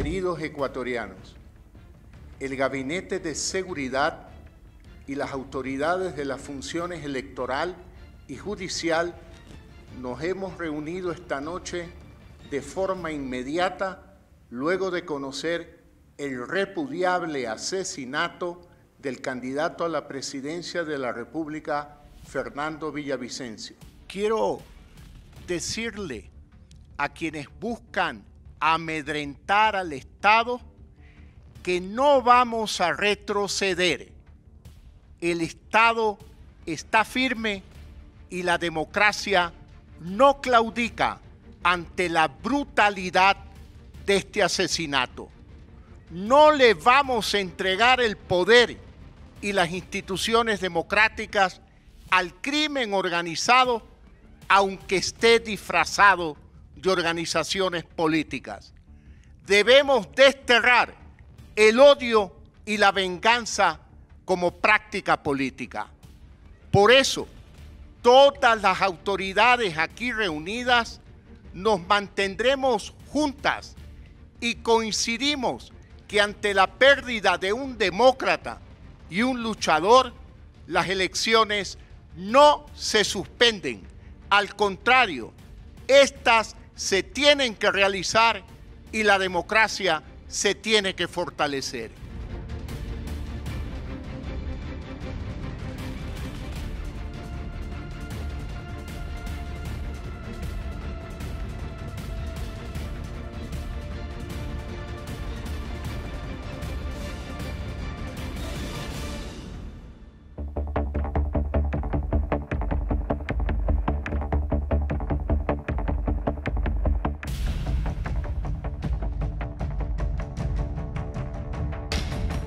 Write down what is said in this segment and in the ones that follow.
Queridos ecuatorianos, el Gabinete de Seguridad y las autoridades de las funciones electoral y judicial nos hemos reunido esta noche de forma inmediata luego de conocer el repudiable asesinato del candidato a la presidencia de la República, Fernando Villavicencio. Quiero decirle a quienes buscan amedrentar al Estado que no vamos a retroceder. El Estado está firme y la democracia no claudica ante la brutalidad de este asesinato. No le vamos a entregar el poder y las instituciones democráticas al crimen organizado, aunque esté disfrazado de organizaciones políticas. Debemos desterrar el odio y la venganza como práctica política. Por eso, todas las autoridades aquí reunidas nos mantendremos juntas y coincidimos que ante la pérdida de un demócrata y un luchador, las elecciones no se suspenden. Al contrario, estas se tienen que realizar y la democracia se tiene que fortalecer.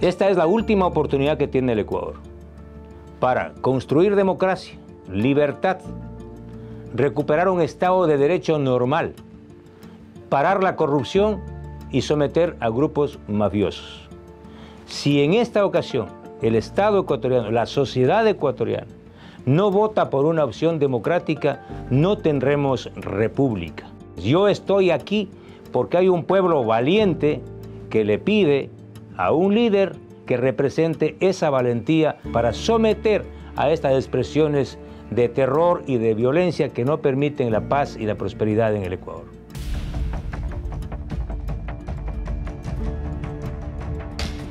Esta es la última oportunidad que tiene el Ecuador para construir democracia, libertad, recuperar un Estado de derecho normal, parar la corrupción y someter a grupos mafiosos. Si en esta ocasión el Estado ecuatoriano, la sociedad ecuatoriana, no vota por una opción democrática, no tendremos república. Yo estoy aquí porque hay un pueblo valiente que le pide a un líder que represente esa valentía para someter a estas expresiones de terror y de violencia que no permiten la paz y la prosperidad en el Ecuador.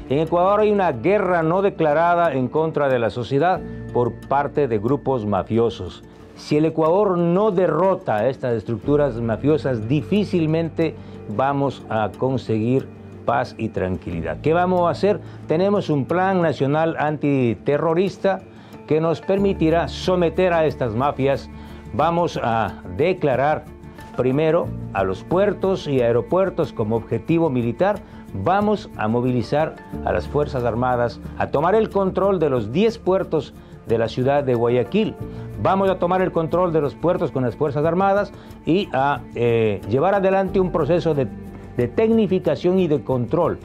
En Ecuador hay una guerra no declarada en contra de la sociedad por parte de grupos mafiosos. Si el Ecuador no derrota a estas estructuras mafiosas, difícilmente vamos a conseguir paz y tranquilidad. ¿Qué vamos a hacer? Tenemos un plan nacional antiterrorista que nos permitirá someter a estas mafias. Vamos a declarar primero a los puertos y aeropuertos como objetivo militar. Vamos a movilizar a las Fuerzas Armadas a tomar el control de los 10 puertos de la ciudad de Guayaquil. Vamos a tomar el control de los puertos con las Fuerzas Armadas y a llevar adelante un proceso de tecnificación y de control.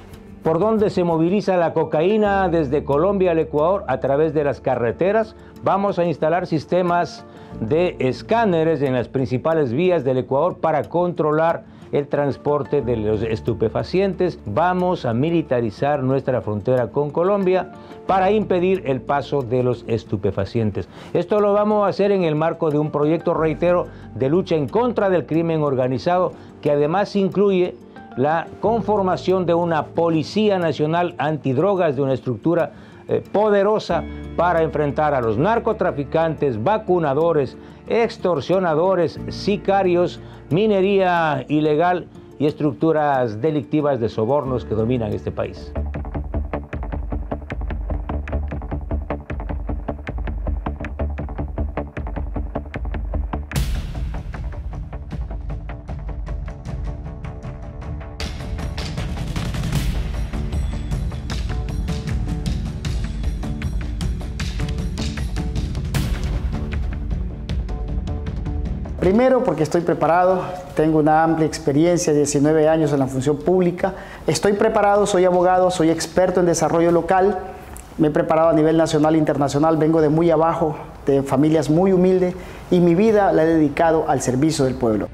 ¿Por dónde se moviliza la cocaína desde Colombia al Ecuador? A través de las carreteras. Vamos a instalar sistemas de escáneres en las principales vías del Ecuador para controlar el transporte de los estupefacientes. Vamos a militarizar nuestra frontera con Colombia para impedir el paso de los estupefacientes. Esto lo vamos a hacer en el marco de un proyecto, reitero, de lucha en contra del crimen organizado, que además incluye la conformación de una Policía Nacional Antidrogas, de una estructura poderosa para enfrentar a los narcotraficantes, vacunadores, extorsionadores, sicarios, minería ilegal y estructuras delictivas de sobornos que dominan este país. Primero, porque estoy preparado, tengo una amplia experiencia, 19 años en la función pública. Estoy preparado, soy abogado, soy experto en desarrollo local, me he preparado a nivel nacional e internacional, vengo de muy abajo, de familias muy humildes y mi vida la he dedicado al servicio del pueblo.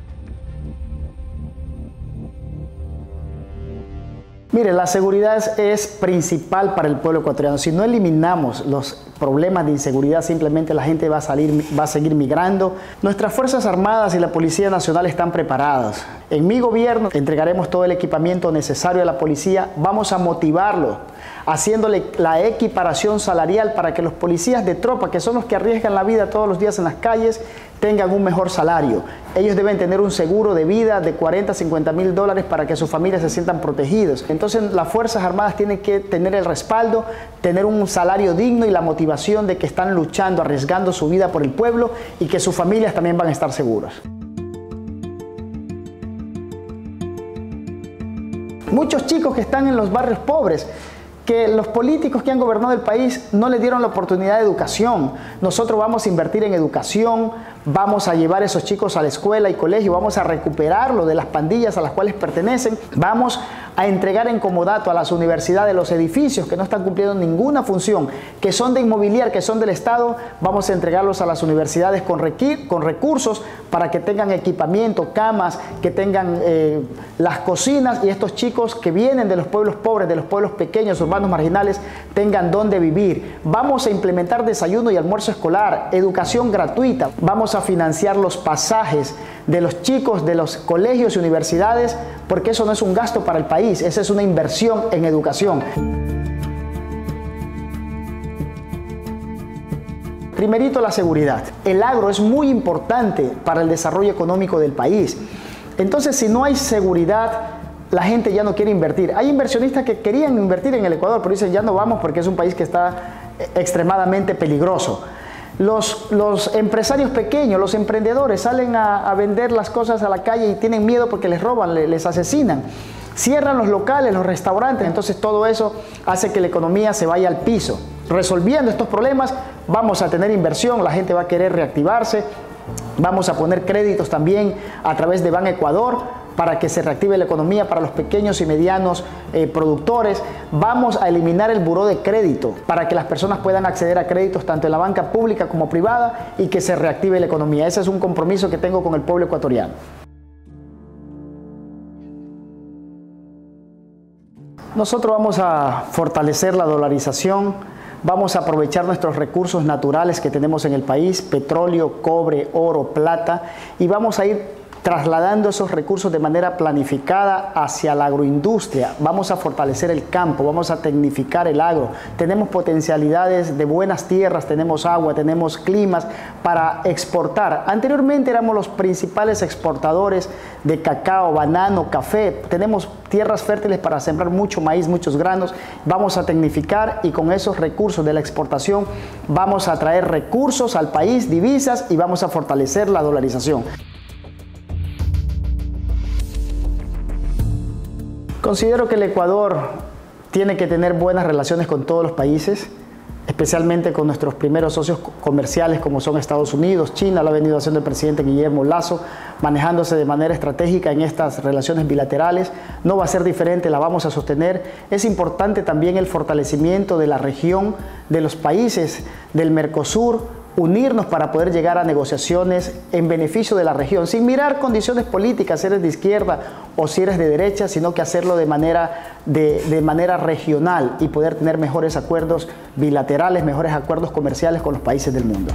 Mire, la seguridad es principal para el pueblo ecuatoriano. Si no eliminamos los problemas de inseguridad, simplemente la gente va a seguir migrando. Nuestras Fuerzas Armadas y la Policía Nacional están preparadas. En mi gobierno entregaremos todo el equipamiento necesario a la policía. Vamos a motivarlo, haciéndole la equiparación salarial para que los policías de tropa, que son los que arriesgan la vida todos los días en las calles, tengan un mejor salario. Ellos deben tener un seguro de vida de 40, 50 mil dólares para que sus familias se sientan protegidos. Entonces las Fuerzas Armadas tienen que tener el respaldo, tener un salario digno y la motivación de que están luchando, arriesgando su vida por el pueblo y que sus familias también van a estar seguras. Muchos chicos que están en los barrios pobres, que los políticos que han gobernado el país no les dieron la oportunidad de educación. Nosotros vamos a invertir en educación, vamos a llevar a esos chicos a la escuela y colegio, vamos a recuperarlo de las pandillas a las cuales pertenecen, vamos a entregar en comodato a las universidades los edificios que no están cumpliendo ninguna función, que son de inmobiliar, que son del Estado, vamos a entregarlos a las universidades con recursos para que tengan equipamiento, camas, que tengan las cocinas y estos chicos que vienen de los pueblos pobres, de los pueblos pequeños, urbanos marginales, tengan dónde vivir. Vamos a implementar desayuno y almuerzo escolar, educación gratuita, vamos a financiar los pasajes de los chicos de los colegios y universidades, porque eso no es un gasto para el país, esa es una inversión en educación. Primerito, la seguridad. El agro es muy importante para el desarrollo económico del país. Entonces, si no hay seguridad, la gente ya no quiere invertir. Hay inversionistas que querían invertir en el Ecuador, pero dicen ya no vamos porque es un país que está extremadamente peligroso. Los empresarios pequeños, los emprendedores salen a vender las cosas a la calle y tienen miedo porque les roban, les asesinan. Cierran los locales, los restaurantes, entonces todo eso hace que la economía se vaya al piso. Resolviendo estos problemas vamos a tener inversión, la gente va a querer reactivarse, vamos a poner créditos también a través de Ban Ecuador para que se reactive la economía para los pequeños y medianos productores. Vamos a eliminar el buró de crédito para que las personas puedan acceder a créditos tanto en la banca pública como privada y que se reactive la economía. Ese es un compromiso que tengo con el pueblo ecuatoriano. Nosotros vamos a fortalecer la dolarización, vamos a aprovechar nuestros recursos naturales que tenemos en el país, petróleo, cobre, oro, plata, y vamos a ir trasladando esos recursos de manera planificada hacia la agroindustria. Vamos a fortalecer el campo, vamos a tecnificar el agro. Tenemos potencialidades de buenas tierras, tenemos agua, tenemos climas para exportar. Anteriormente éramos los principales exportadores de cacao, banano, café. Tenemos tierras fértiles para sembrar mucho maíz, muchos granos. Vamos a tecnificar y con esos recursos de la exportación vamos a traer recursos al país, divisas, y vamos a fortalecer la dolarización. Considero que el Ecuador tiene que tener buenas relaciones con todos los países, especialmente con nuestros primeros socios comerciales como son Estados Unidos, China. Lo ha venido haciendo el presidente Guillermo Lasso, manejándose de manera estratégica en estas relaciones bilaterales. No va a ser diferente, la vamos a sostener. Es importante también el fortalecimiento de la región, de los países del Mercosur, unirnos para poder llegar a negociaciones en beneficio de la región, sin mirar condiciones políticas, si eres de izquierda o si eres de derecha, sino que hacerlo de manera regional y poder tener mejores acuerdos bilaterales, mejores acuerdos comerciales con los países del mundo.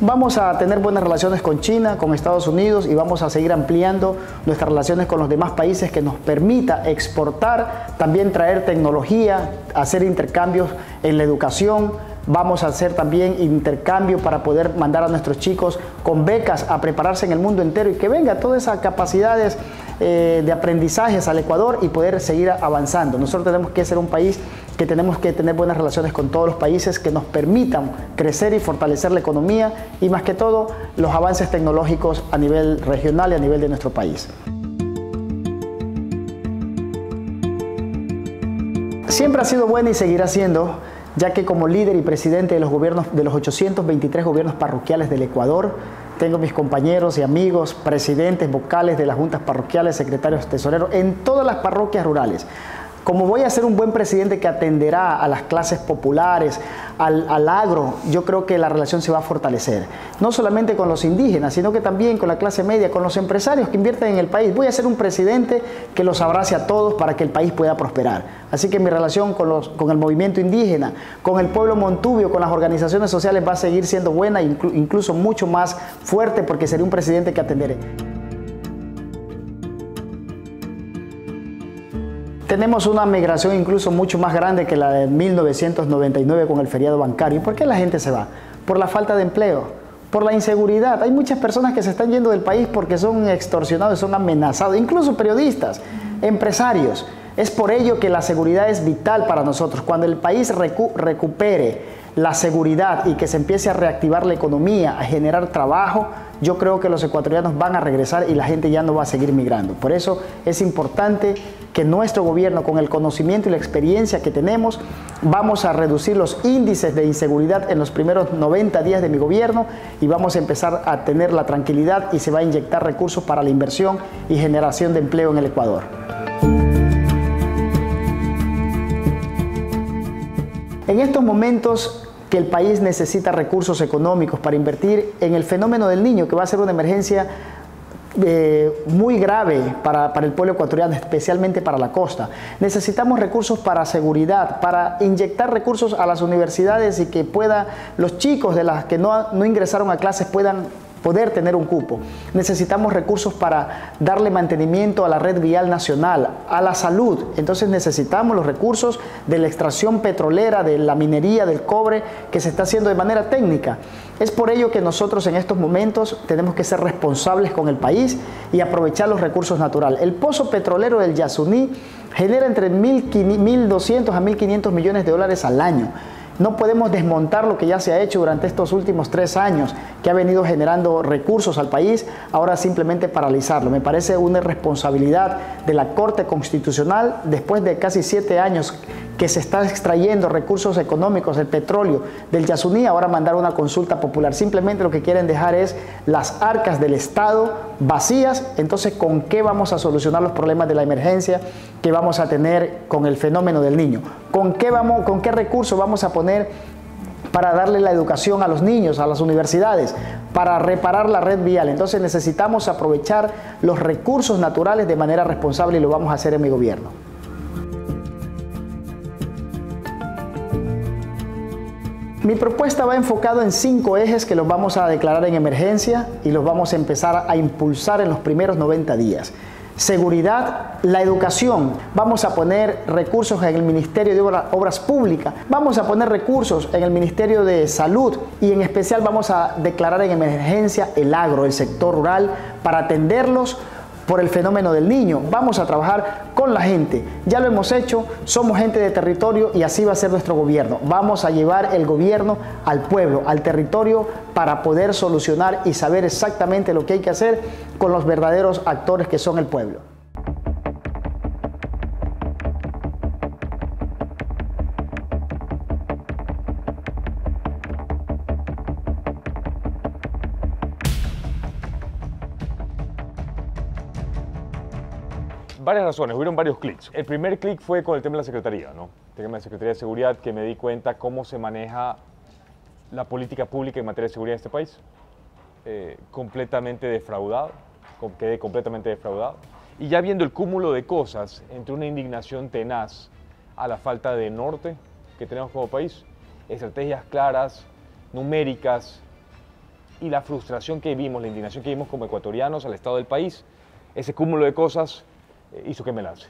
Vamos a tener buenas relaciones con China, con Estados Unidos, y vamos a seguir ampliando nuestras relaciones con los demás países que nos permita exportar, también traer tecnología, hacer intercambios en la educación. Vamos a hacer también intercambio para poder mandar a nuestros chicos con becas a prepararse en el mundo entero y que venga todas esas capacidades de aprendizajes al Ecuador y poder seguir avanzando. Nosotros tenemos que ser un país que tenemos que tener buenas relaciones con todos los países que nos permitan crecer y fortalecer la economía y más que todo los avances tecnológicos a nivel regional y a nivel de nuestro país. Siempre ha sido buena y seguirá siendo, ya que como líder y presidente de los gobiernos, de los 823 gobiernos parroquiales del Ecuador, tengo mis compañeros y amigos, presidentes vocales de las juntas parroquiales, secretarios tesoreros en todas las parroquias rurales. Como voy a ser un buen presidente que atenderá a las clases populares, al agro, yo creo que la relación se va a fortalecer. No solamente con los indígenas, sino que también con la clase media, con los empresarios que invierten en el país. Voy a ser un presidente que los abrace a todos para que el país pueda prosperar. Así que mi relación con el movimiento indígena, con el pueblo montubio, con las organizaciones sociales va a seguir siendo buena, incluso mucho más fuerte, porque seré un presidente que atenderé. Tenemos una migración incluso mucho más grande que la de 1999 con el feriado bancario. ¿Por qué la gente se va? Por la falta de empleo, por la inseguridad. Hay muchas personas que se están yendo del país porque son extorsionados, son amenazados, incluso periodistas, empresarios. Es por ello que la seguridad es vital para nosotros. Cuando el país recupere la seguridad y que se empiece a reactivar la economía, a generar trabajo, yo creo que los ecuatorianos van a regresar y la gente ya no va a seguir migrando. Por eso es importante que nuestro gobierno, con el conocimiento y la experiencia que tenemos, vamos a reducir los índices de inseguridad en los primeros 90 días de mi gobierno y vamos a empezar a tener la tranquilidad y se va a inyectar recursos para la inversión y generación de empleo en el Ecuador. En estos momentos que el país necesita recursos económicos para invertir en el fenómeno del Niño, que va a ser una emergencia muy grave para el pueblo ecuatoriano, especialmente para la costa. Necesitamos recursos para seguridad, para inyectar recursos a las universidades y que los chicos de las que no ingresaron a clases puedan poder tener un cupo. Necesitamos recursos para darle mantenimiento a la red vial nacional, a la salud. Entonces necesitamos los recursos de la extracción petrolera, de la minería, del cobre, que se está haciendo de manera técnica. Es por ello que nosotros en estos momentos tenemos que ser responsables con el país y aprovechar los recursos naturales. El pozo petrolero del Yasuní genera entre 1.200 a 1.500 millones de dólares al año. No podemos desmontar lo que ya se ha hecho durante estos últimos 3 años, que ha venido generando recursos al país, ahora simplemente paralizarlo. Me parece una irresponsabilidad de la Corte Constitucional, después de casi 7 años que se está extrayendo recursos económicos, el petróleo del Yasuní, ahora mandar una consulta popular. Simplemente lo que quieren dejar es las arcas del Estado vacías. Entonces, ¿con qué vamos a solucionar los problemas de la emergencia que vamos a tener con el fenómeno del Niño? ¿Con qué recursos vamos a poner para darle la educación a los niños, a las universidades, para reparar la red vial? Entonces necesitamos aprovechar los recursos naturales de manera responsable y lo vamos a hacer en mi gobierno. Mi propuesta va enfocada en 5 ejes que los vamos a declarar en emergencia y los vamos a empezar a impulsar en los primeros 90 días. Seguridad, la educación, vamos a poner recursos en el Ministerio de Obras Públicas, vamos a poner recursos en el Ministerio de Salud y en especial vamos a declarar en emergencia el agro, el sector rural, para atenderlos por el fenómeno del Niño. Vamos a trabajar con la gente, ya lo hemos hecho, somos gente de territorio y así va a ser nuestro gobierno. Vamos a llevar el gobierno al pueblo, al territorio, para poder solucionar y saber exactamente lo que hay que hacer con los verdaderos actores que son el pueblo. Varias razones, hubieron varios clics. El primer clic fue con el tema de la Secretaría, ¿no? El tema de la Secretaría de Seguridad, que me di cuenta cómo se maneja la política pública en materia de seguridad en este país. Completamente defraudado, quedé completamente defraudado. Y ya viendo el cúmulo de cosas, entre una indignación tenaz a la falta de norte que tenemos como país, estrategias claras, numéricas, y la frustración que vimos, la indignación que vimos como ecuatorianos al estado del país, ese cúmulo de cosas hizo que me lance.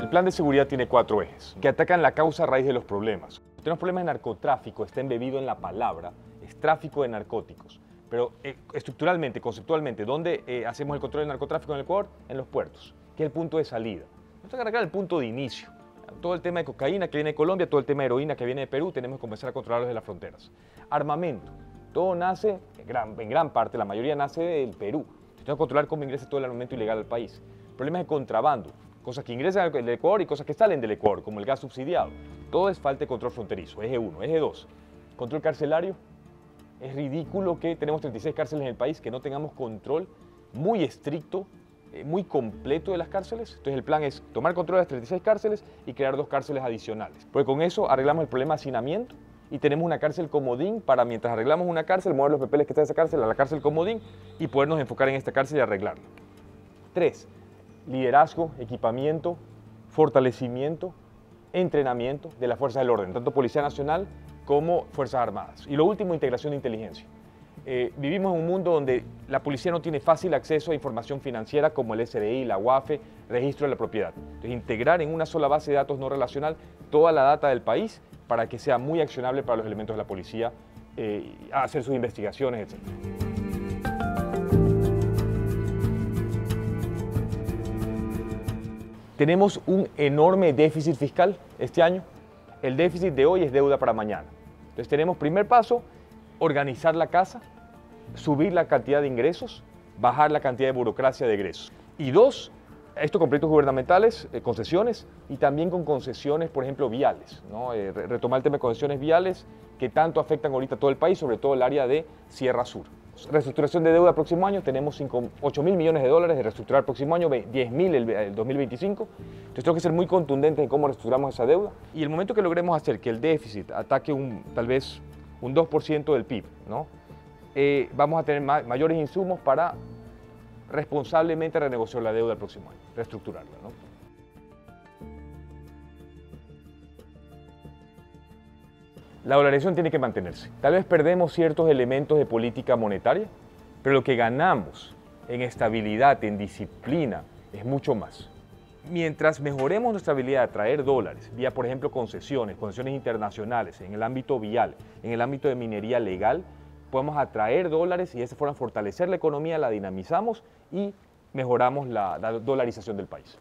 El plan de seguridad tiene 4 ejes que atacan la causa raíz de los problemas. Tenemos problemas de narcotráfico, está embebido en la palabra, es tráfico de narcóticos. Pero estructuralmente, conceptualmente, ¿dónde hacemos el control del narcotráfico en el Ecuador? En los puertos, que es el punto de salida. Tenemos que arreglar el punto de inicio. Todo el tema de cocaína que viene de Colombia, todo el tema de heroína que viene de Perú, tenemos que comenzar a controlarlos de las fronteras. Armamento. Todo nace, en gran parte, la mayoría nace del Perú. Tenemos que controlar cómo ingresa todo el armamento ilegal al país. Problemas de contrabando, cosas que ingresan al Ecuador y cosas que salen del Ecuador, como el gas subsidiado. Todo es falta de control fronterizo, eje 1. Eje 2, control carcelario. Es ridículo que tenemos 36 cárceles en el país, que no tengamos control muy estricto, muy completo de las cárceles. Entonces el plan es tomar control de las 36 cárceles y crear 2 cárceles adicionales. Porque con eso arreglamos el problema de hacinamiento y tenemos una cárcel comodín para, mientras arreglamos una cárcel, mover los papeles que está en esa cárcel a la cárcel comodín y podernos enfocar en esta cárcel y arreglarla. 3. Liderazgo, equipamiento, fortalecimiento, entrenamiento de las fuerzas del orden, tanto Policía Nacional como Fuerzas Armadas. Y lo último, integración de inteligencia. Vivimos en un mundo donde la policía no tiene fácil acceso a información financiera como el SDI, la UAFE, registro de la propiedad. Entonces, integrar en una sola base de datos no relacional toda la data del país para que sea muy accionable para los elementos de la policía, hacer sus investigaciones, etc. Tenemos un enorme déficit fiscal este año. El déficit de hoy es deuda para mañana. Entonces tenemos, primer paso, organizar la casa, subir la cantidad de ingresos, bajar la cantidad de burocracia de egresos. Y 2, esto con proyectos gubernamentales, concesiones, y también con concesiones, por ejemplo, viales, ¿no? Retomar el tema de concesiones viales que tanto afectan ahorita a todo el país, sobre todo el área de Sierra Sur. Reestructuración de deuda el próximo año, tenemos 8.000 millones de dólares de reestructurar el próximo año, 10.000 el 2025. Entonces tengo que ser muy contundente en cómo reestructuramos esa deuda. Y el momento que logremos hacer que el déficit ataque tal vez un 2% del PIB, ¿no? Vamos a tener mayores insumos para responsablemente renegociar la deuda el próximo año, reestructurarla, ¿no? La dolarización tiene que mantenerse. Tal vez perdemos ciertos elementos de política monetaria, pero lo que ganamos en estabilidad, en disciplina, es mucho más. Mientras mejoremos nuestra habilidad de atraer dólares, vía, por ejemplo, concesiones internacionales, en el ámbito vial, en el ámbito de minería legal, podemos atraer dólares y de esa forma fortalecer la economía, la dinamizamos y mejoramos la dolarización del país.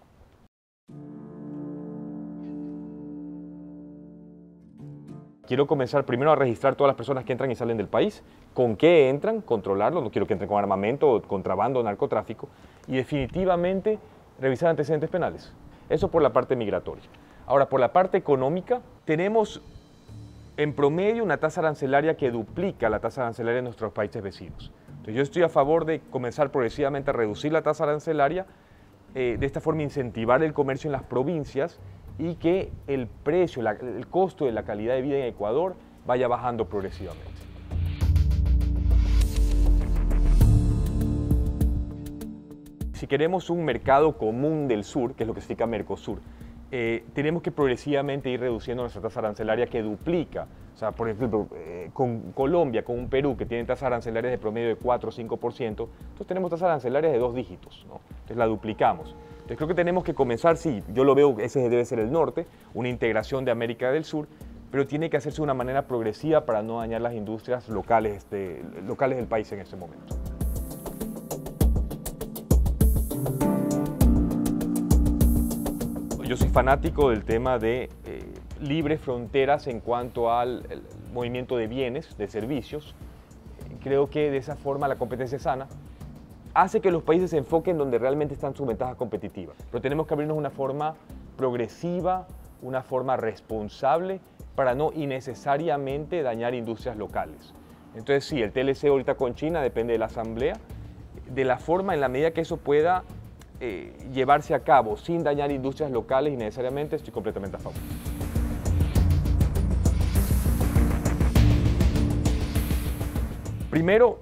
Quiero comenzar primero a registrar todas las personas que entran y salen del país, con qué entran, controlarlo, no quiero que entren con armamento, contrabando, narcotráfico, y definitivamente revisar antecedentes penales. Eso por la parte migratoria. Ahora, por la parte económica, tenemos en promedio una tasa arancelaria que duplica la tasa arancelaria de nuestros países vecinos. Entonces, yo estoy a favor de comenzar progresivamente a reducir la tasa arancelaria, de esta forma incentivar el comercio en las provincias y que el precio, el costo de la calidad de vida en Ecuador vaya bajando progresivamente. Si queremos un mercado común del sur, que es lo que significa Mercosur, tenemos que progresivamente ir reduciendo nuestra tasa arancelaria que duplica. O sea, por ejemplo, con Colombia, con un Perú que tiene tasas arancelarias de promedio de 4 o 5%, entonces tenemos tasas arancelarias de 2 dígitos, ¿no? Entonces la duplicamos. Entonces creo que tenemos que comenzar, sí, yo lo veo, ese debe ser el norte, una integración de América del Sur, pero tiene que hacerse de una manera progresiva para no dañar las industrias locales del país en este momento. Yo soy fanático del tema de libres fronteras en cuanto al movimiento de bienes, de servicios. Creo que de esa forma la competencia sana hace que los países se enfoquen donde realmente están sus ventajas competitivas. Pero tenemos que abrirnos una forma progresiva, una forma responsable para no innecesariamente dañar industrias locales. Entonces sí, el TLC ahorita con China depende de la Asamblea, de la forma en la medida que eso pueda llevarse a cabo sin dañar industrias locales innecesariamente, estoy completamente a favor. Primero,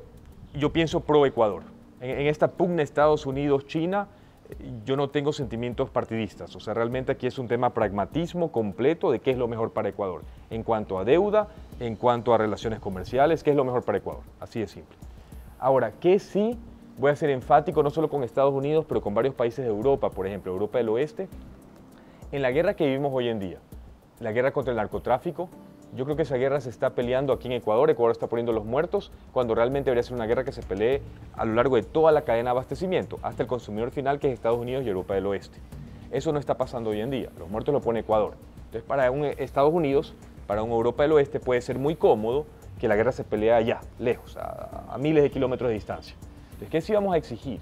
yo pienso pro Ecuador. En esta pugna Estados Unidos-China, yo no tengo sentimientos partidistas. O sea, realmente aquí es un tema pragmatismo completo de qué es lo mejor para Ecuador. En cuanto a deuda, en cuanto a relaciones comerciales, qué es lo mejor para Ecuador. Así de simple. Ahora, ¿qué sí? Voy a ser enfático no solo con Estados Unidos, pero con varios países de Europa, por ejemplo, Europa del Oeste. En la guerra que vivimos hoy en día, la guerra contra el narcotráfico, yo creo que esa guerra se está peleando aquí en Ecuador. Ecuador está poniendo los muertos, cuando realmente debería ser una guerra que se pelee a lo largo de toda la cadena de abastecimiento, hasta el consumidor final, que es Estados Unidos y Europa del Oeste. Eso no está pasando hoy en día, los muertos los pone Ecuador. Entonces, para un Estados Unidos, para una Europa del Oeste, puede ser muy cómodo que la guerra se pelee allá, lejos, a miles de kilómetros de distancia. Entonces, ¿qué sí vamos a exigir?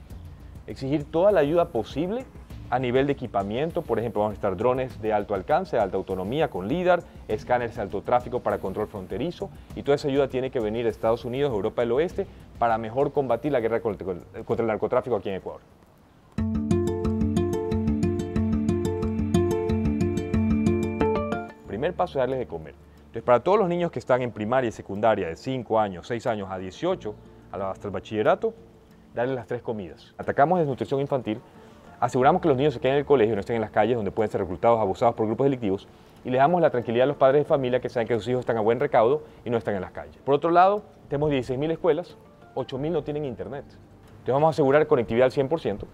Exigir toda la ayuda posible a nivel de equipamiento. Por ejemplo, vamos a estar drones de alto alcance, de alta autonomía con LIDAR, escáneres de alto tráfico para control fronterizo, y toda esa ayuda tiene que venir de Estados Unidos, Europa del Oeste, para mejor combatir la guerra contra el narcotráfico aquí en Ecuador. Primer paso es darles de comer. Entonces, para todos los niños que están en primaria y secundaria de 5 años, 6 años a 18, hasta el bachillerato, darles las 3 comidas. Atacamos desnutrición infantil, aseguramos que los niños se queden en el colegio, no estén en las calles donde pueden ser reclutados, abusados por grupos delictivos, y les damos la tranquilidad a los padres de familia que saben que sus hijos están a buen recaudo y no están en las calles. Por otro lado, tenemos 16.000 escuelas, 8.000 no tienen internet. Entonces vamos a asegurar conectividad al 100%,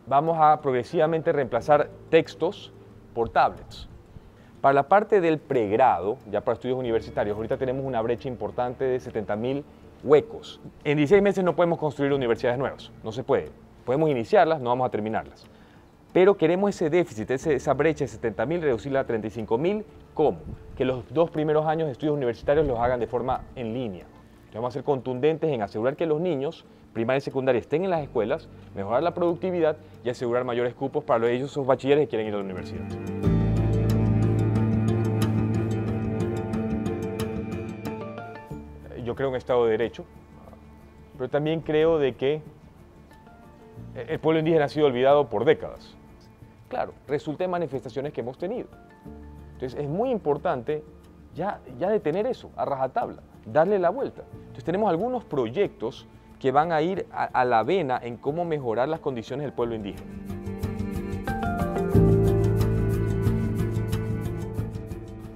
vamos a progresivamente reemplazar textos por tablets. Para la parte del pregrado, ya para estudios universitarios, ahorita tenemos una brecha importante de 70.000 huecos. En 16 meses no podemos construir universidades nuevas, no se puede. Podemos iniciarlas, no vamos a terminarlas. Pero queremos ese déficit, esa brecha de 70.000, reducirla a 35.000. ¿Cómo? Que los 2 primeros años de estudios universitarios los hagan de forma en línea. Entonces vamos a ser contundentes en asegurar que los niños, primaria y secundaria, estén en las escuelas, mejorar la productividad y asegurar mayores cupos para ellos, esos bachilleres que quieren ir a la universidad. Yo creo en Estado de Derecho, pero también creo de que el pueblo indígena ha sido olvidado por décadas. Claro, resulta en manifestaciones que hemos tenido. Entonces es muy importante ya detener eso, a rajatabla, darle la vuelta. Entonces tenemos algunos proyectos que van a ir a la vena en cómo mejorar las condiciones del pueblo indígena.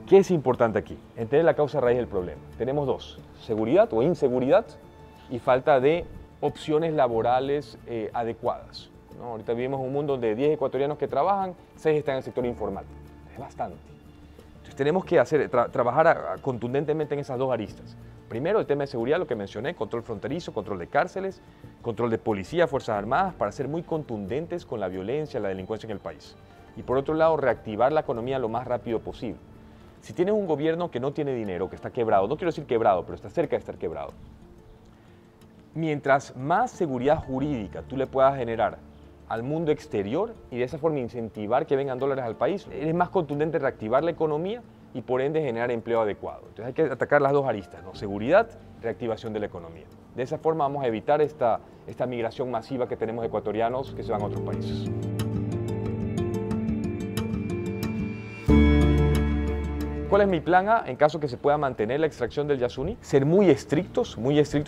¿Qué es importante aquí? Entender la causa raíz del problema. Tenemos 2, seguridad o inseguridad y falta de opciones laborales adecuadas, ¿no? Ahorita vivimos en un mundo donde 10 ecuatorianos que trabajan, 6 están en el sector informal. Es bastante. Entonces tenemos que trabajar contundentemente en esas 2 aristas. Primero, el tema de seguridad, lo que mencioné, control fronterizo, control de cárceles, control de policía, Fuerzas Armadas, para ser muy contundentes con la violencia, la delincuencia en el país. Y por otro lado, reactivar la economía lo más rápido posible. Si tienes un gobierno que no tiene dinero, que está quebrado, no quiero decir quebrado, pero está cerca de estar quebrado, mientras más seguridad jurídica tú le puedas generar al mundo exterior y de esa forma incentivar que vengan dólares al país, es más contundente reactivar la economía y por ende generar empleo adecuado. Entonces hay que atacar las 2 aristas, ¿no? Seguridad, reactivación de la economía. De esa forma vamos a evitar esta migración masiva que tenemos de ecuatorianos que se van a otros países. ¿Cuál es mi plan A en caso que se pueda mantener la extracción del Yasuni? Ser muy estrictos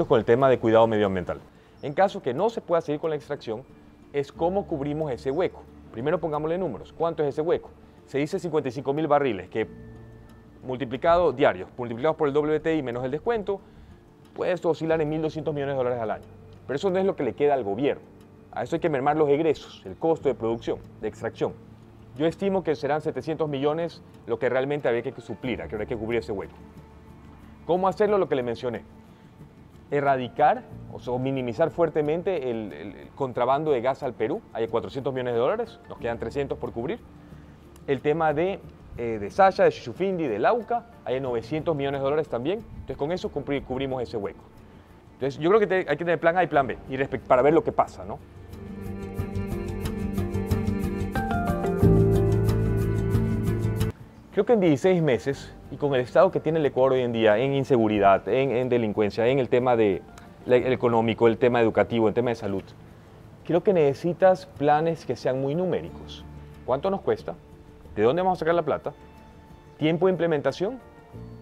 con el tema de cuidado medioambiental. En caso que no se pueda seguir con la extracción, es cómo cubrimos ese hueco. Primero pongámosle números. ¿Cuánto es ese hueco? Se dice 55.000 barriles, que multiplicado diarios, multiplicados por el WTI menos el descuento, puede esto oscilar en $1.200 millones al año. Pero eso no es lo que le queda al gobierno. A eso hay que mermar los egresos, el costo de producción, de extracción. Yo estimo que serán 700 millones lo que realmente habría que suplir, que habría que cubrir ese hueco. ¿Cómo hacerlo? Lo que le mencioné. Erradicar o minimizar fuertemente el contrabando de gas al Perú. Hay 400 millones de dólares, nos quedan 300 por cubrir. El tema de Saya, de Xuxufindi, de Lauca, hay 900 millones de dólares también. Entonces con eso cubrimos ese hueco. Entonces yo creo que hay que tener plan A y plan B para ver lo que pasa, ¿no? Creo que en 16 meses, y con el estado que tiene el Ecuador hoy en día, en inseguridad, en delincuencia, en el tema el económico, el tema educativo, el tema de salud, creo que necesitas planes que sean muy numéricos. ¿Cuánto nos cuesta? ¿De dónde vamos a sacar la plata? ¿Tiempo de implementación?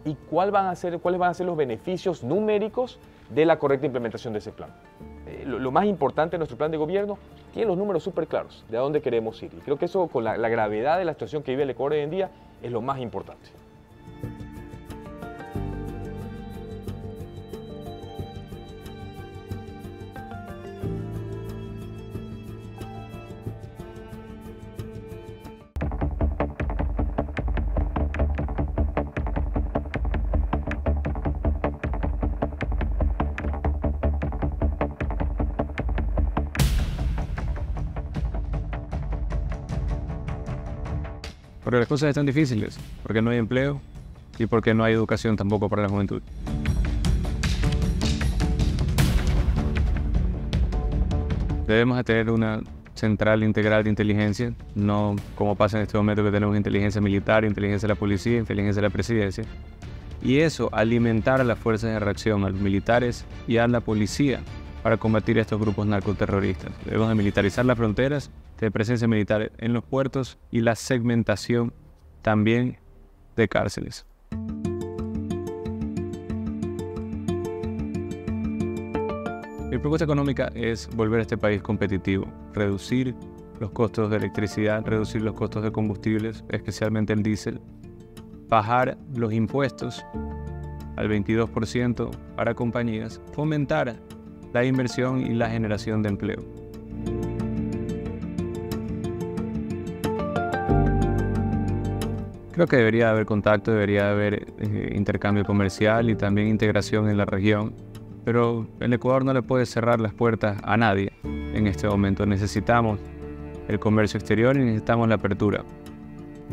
¿Y cuáles van a ser los beneficios numéricos de la correcta implementación de ese plan? Lo más importante de nuestro plan de gobierno tiene los números súper claros de a dónde queremos ir. Y creo que eso, con la gravedad de la situación que vive el Ecuador hoy en día, es lo más importante. Porque las cosas están difíciles, porque no hay empleo y porque no hay educación tampoco para la juventud. Debemos de tener una central integral de inteligencia, no como pasa en este momento que tenemos inteligencia militar, inteligencia de la policía, inteligencia de la presidencia. Y eso, alimentar a las fuerzas de reacción, a los militares y a la policía para combatir a estos grupos narcoterroristas. Debemos de militarizar las fronteras, tener presencia militar en los puertos y la segmentación también de cárceles. Mi propuesta económica es volver a este país competitivo, reducir los costos de electricidad, reducir los costos de combustibles, especialmente el diésel, bajar los impuestos al 22% para compañías, fomentar la inversión y la generación de empleo. Creo que debería haber contacto, debería haber intercambio comercial y también integración en la región, pero el Ecuador no le puede cerrar las puertas a nadie en este momento. Necesitamos el comercio exterior y necesitamos la apertura.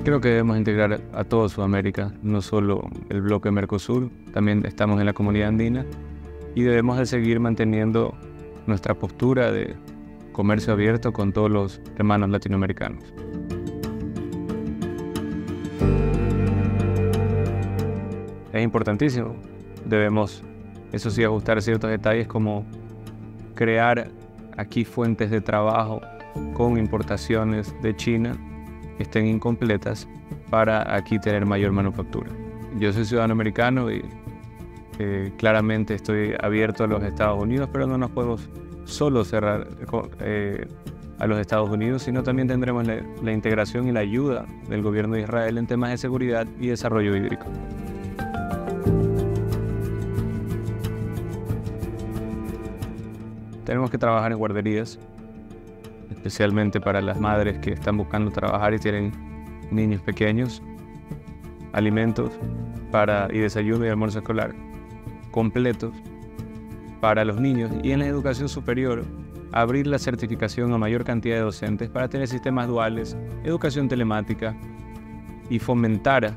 Creo que debemos integrar a toda Sudamérica, no solo el bloque Mercosur, también estamos en la comunidad andina y debemos de seguir manteniendo nuestra postura de comercio abierto con todos los hermanos latinoamericanos. Es importantísimo, debemos, eso sí, ajustar ciertos detalles como crear aquí fuentes de trabajo con importaciones de China que estén incompletas para aquí tener mayor manufactura. Yo soy ciudadano americano y claramente estoy abierto a los Estados Unidos, pero no nos podemos solo cerrar a los Estados Unidos, sino también tendremos la integración y la ayuda del gobierno de Israel en temas de seguridad y desarrollo hídrico. Tenemos que trabajar en guarderías, especialmente para las madres que están buscando trabajar y tienen niños pequeños, alimentos y desayuno y almuerzo escolar completos para los niños, y en la educación superior abrir la certificación a mayor cantidad de docentes para tener sistemas duales, educación telemática y fomentar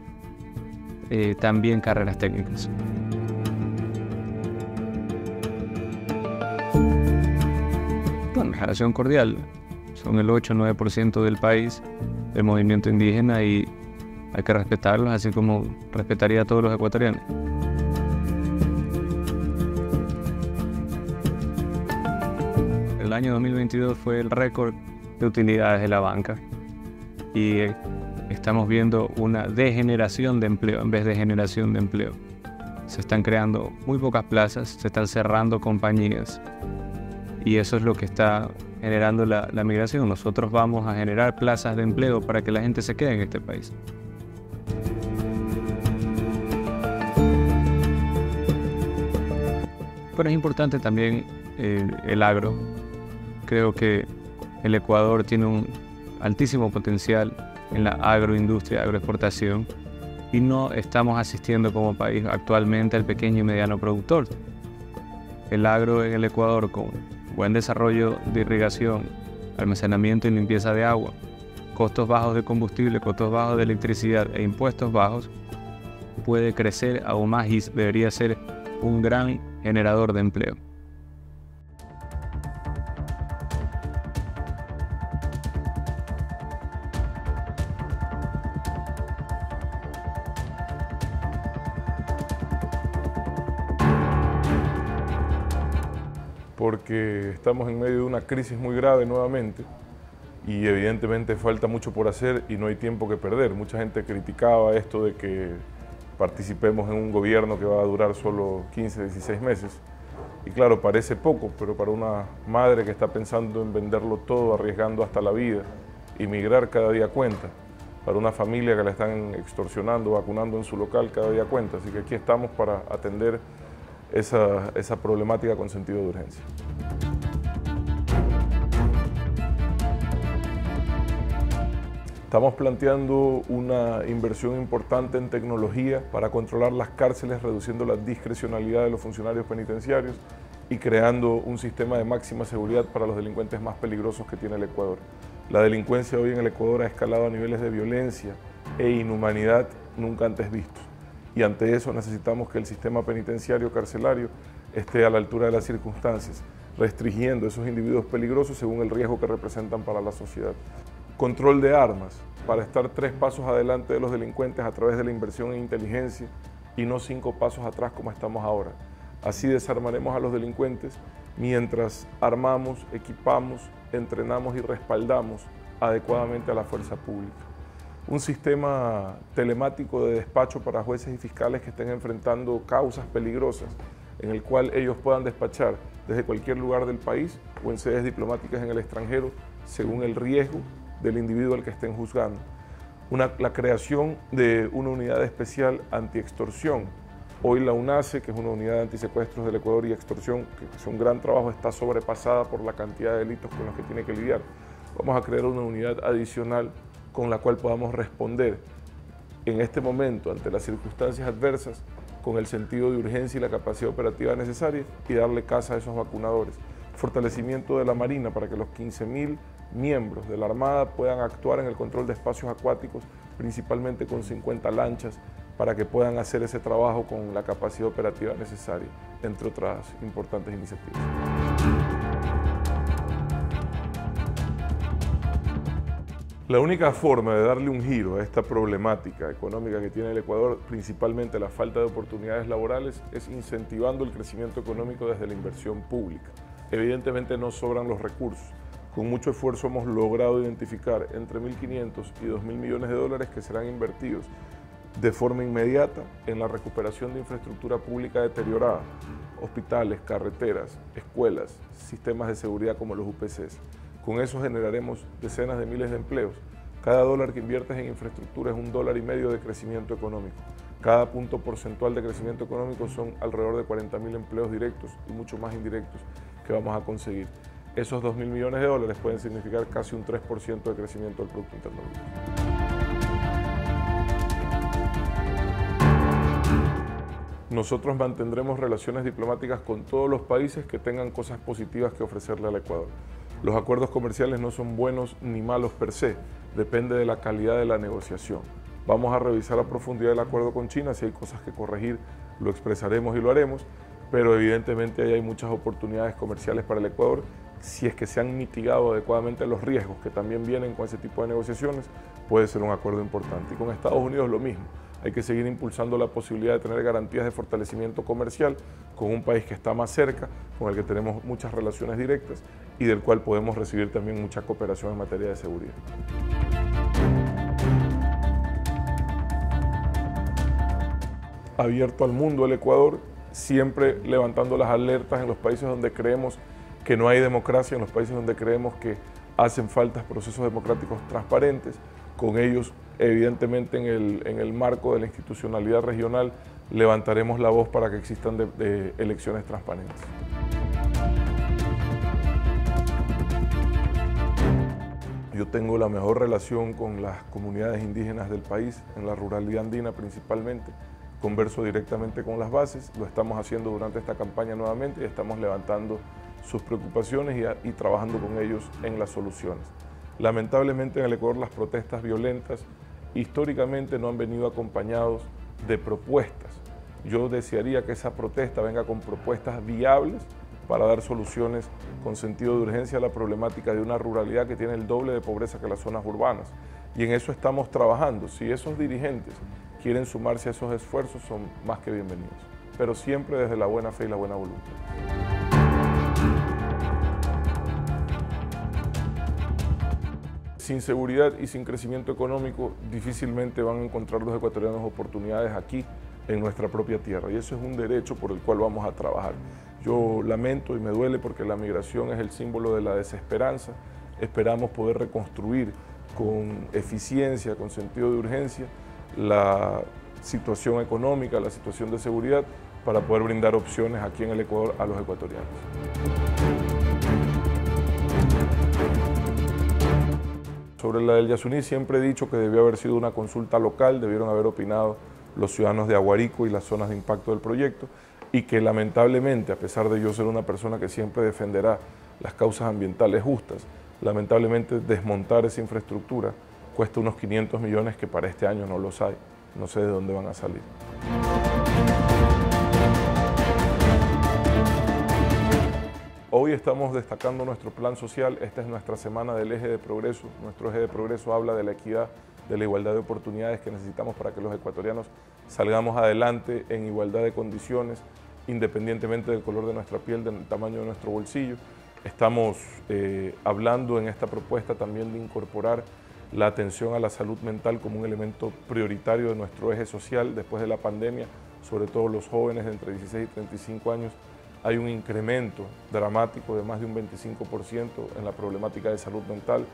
también carreras técnicas. Bueno, relación cordial. Son el 8 o 9% del país, del movimiento indígena, y hay que respetarlos, así como respetaría a todos los ecuatorianos. El año 2022 fue el récord de utilidades de la banca y estamos viendo una degeneración de empleo en vez de generación de empleo. Se están creando muy pocas plazas, se están cerrando compañías y eso es lo que está generando la migración. Nosotros vamos a generar plazas de empleo para que la gente se quede en este país. Pero es importante también el agro. Creo que el Ecuador tiene un altísimo potencial en la agroindustria, agroexportación, y no estamos asistiendo como país actualmente al pequeño y mediano productor. El agro en el Ecuador, con buen desarrollo de irrigación, almacenamiento y limpieza de agua, costos bajos de combustible, costos bajos de electricidad e impuestos bajos, puede crecer aún más y debería ser un gran generador de empleo. Porque estamos en medio de una crisis muy grave nuevamente y evidentemente falta mucho por hacer y no hay tiempo que perder. Mucha gente criticaba esto de que participemos en un gobierno que va a durar solo 15, 16 meses. Y claro, parece poco, pero para una madre que está pensando en venderlo todo, arriesgando hasta la vida, emigrar cada día cuenta. Para una familia que la están extorsionando, vacunando en su local, cada día cuenta. Así que aquí estamos para atender esa problemática con sentido de urgencia. Estamos planteando una inversión importante en tecnología para controlar las cárceles, reduciendo la discrecionalidad de los funcionarios penitenciarios y creando un sistema de máxima seguridad para los delincuentes más peligrosos que tiene el Ecuador. La delincuencia hoy en el Ecuador ha escalado a niveles de violencia e inhumanidad nunca antes vistos. Y ante eso necesitamos que el sistema penitenciario carcelario esté a la altura de las circunstancias. restringiendo esos individuos peligrosos según el riesgo que representan para la sociedad. Control de armas, para estar 3 pasos adelante de los delincuentes a través de la inversión en inteligencia y no 5 pasos atrás como estamos ahora. Así desarmaremos a los delincuentes mientras armamos, equipamos, entrenamos y respaldamos adecuadamente a la fuerza pública. Un sistema telemático de despacho para jueces y fiscales que estén enfrentando causas peligrosas, en el cual ellos puedan despachar desde cualquier lugar del país o en sedes diplomáticas en el extranjero, según el riesgo del individuo al que estén juzgando. La creación de una unidad especial antiextorsión. Hoy la UNACE, que es una unidad de antisecuestros del Ecuador y extorsión, que es un gran trabajo, está sobrepasada por la cantidad de delitos con los que tiene que lidiar. Vamos a crear una unidad adicional con la cual podamos responder en este momento ante las circunstancias adversas con el sentido de urgencia y la capacidad operativa necesaria y darle caza a esos vacunadores. Fortalecimiento de la Marina para que los 15.000 miembros de la Armada puedan actuar en el control de espacios acuáticos, principalmente con 50 lanchas, para que puedan hacer ese trabajo con la capacidad operativa necesaria, entre otras importantes iniciativas. La única forma de darle un giro a esta problemática económica que tiene el Ecuador, principalmente la falta de oportunidades laborales, es incentivando el crecimiento económico desde la inversión pública. Evidentemente no sobran los recursos. Con mucho esfuerzo hemos logrado identificar entre 1.500 y 2.000 millones de dólares que serán invertidos de forma inmediata en la recuperación de infraestructura pública deteriorada, hospitales, carreteras, escuelas, sistemas de seguridad como los UPCs. Con eso generaremos decenas de miles de empleos. Cada dólar que inviertes en infraestructura es $1,5 de crecimiento económico. Cada punto porcentual de crecimiento económico son alrededor de 40.000 empleos directos y mucho más indirectos que vamos a conseguir. Esos 2.000 millones de dólares pueden significar casi un 3% de crecimiento del Producto Interno Bruto. Nosotros mantendremos relaciones diplomáticas con todos los países que tengan cosas positivas que ofrecerle al Ecuador. Los acuerdos comerciales no son buenos ni malos per se, depende de la calidad de la negociación. Vamos a revisar a profundidad el acuerdo con China, si hay cosas que corregir, lo expresaremos y lo haremos, pero evidentemente ahí hay muchas oportunidades comerciales para el Ecuador, si es que se han mitigado adecuadamente los riesgos que también vienen con ese tipo de negociaciones, puede ser un acuerdo importante. Y con Estados Unidos lo mismo. Hay que seguir impulsando la posibilidad de tener garantías de fortalecimiento comercial con un país que está más cerca, con el que tenemos muchas relaciones directas y del cual podemos recibir también mucha cooperación en materia de seguridad. Abierto al mundo el Ecuador, siempre levantando las alertas en los países donde creemos que no hay democracia, en los países donde creemos que hacen falta procesos democráticos transparentes. Con ellos, evidentemente, en el marco de la institucionalidad regional, levantaremos la voz para que existan de elecciones transparentes. Yo tengo la mejor relación con las comunidades indígenas del país, en la ruralidad andina principalmente. Converso directamente con las bases, lo estamos haciendo durante esta campaña nuevamente y estamos levantando sus preocupaciones y trabajando con ellos en las soluciones. Lamentablemente en el Ecuador las protestas violentas históricamente no han venido acompañados de propuestas. Yo desearía que esa protesta venga con propuestas viables para dar soluciones con sentido de urgencia a la problemática de una ruralidad que tiene el doble de pobreza que las zonas urbanas. Y en eso estamos trabajando. Si esos dirigentes quieren sumarse a esos esfuerzos, son más que bienvenidos, pero siempre desde la buena fe y la buena voluntad. Sin seguridad y sin crecimiento económico, difícilmente van a encontrar los ecuatorianos oportunidades aquí, en nuestra propia tierra, y eso es un derecho por el cual vamos a trabajar. Yo lamento y me duele porque la migración es el símbolo de la desesperanza. Esperamos poder reconstruir con eficiencia, con sentido de urgencia, la situación económica, la situación de seguridad, para poder brindar opciones aquí en el Ecuador a los ecuatorianos. Sobre la del Yasuní siempre he dicho que debió haber sido una consulta local, debieron haber opinado los ciudadanos de Aguarico y las zonas de impacto del proyecto, y que lamentablemente, a pesar de yo ser una persona que siempre defenderá las causas ambientales justas, lamentablemente desmontar esa infraestructura cuesta unos 500 millones que para este año no los hay, no sé de dónde van a salir. Hoy hoy estamos destacando nuestro plan social. Esta es nuestra semana del eje de progreso. Nuestro eje de progreso habla de la equidad, de la igualdad de oportunidades que necesitamos para que los ecuatorianos salgamos adelante en igualdad de condiciones, independientemente del color de nuestra piel, del tamaño de nuestro bolsillo. Estamos hablando en esta propuesta también de incorporar la atención a la salud mental como un elemento prioritario de nuestro eje social después de la pandemia, sobre todo los jóvenes de entre 16 y 35 años. Hay un incremento dramático de más de un 25% en la problemática de salud mental,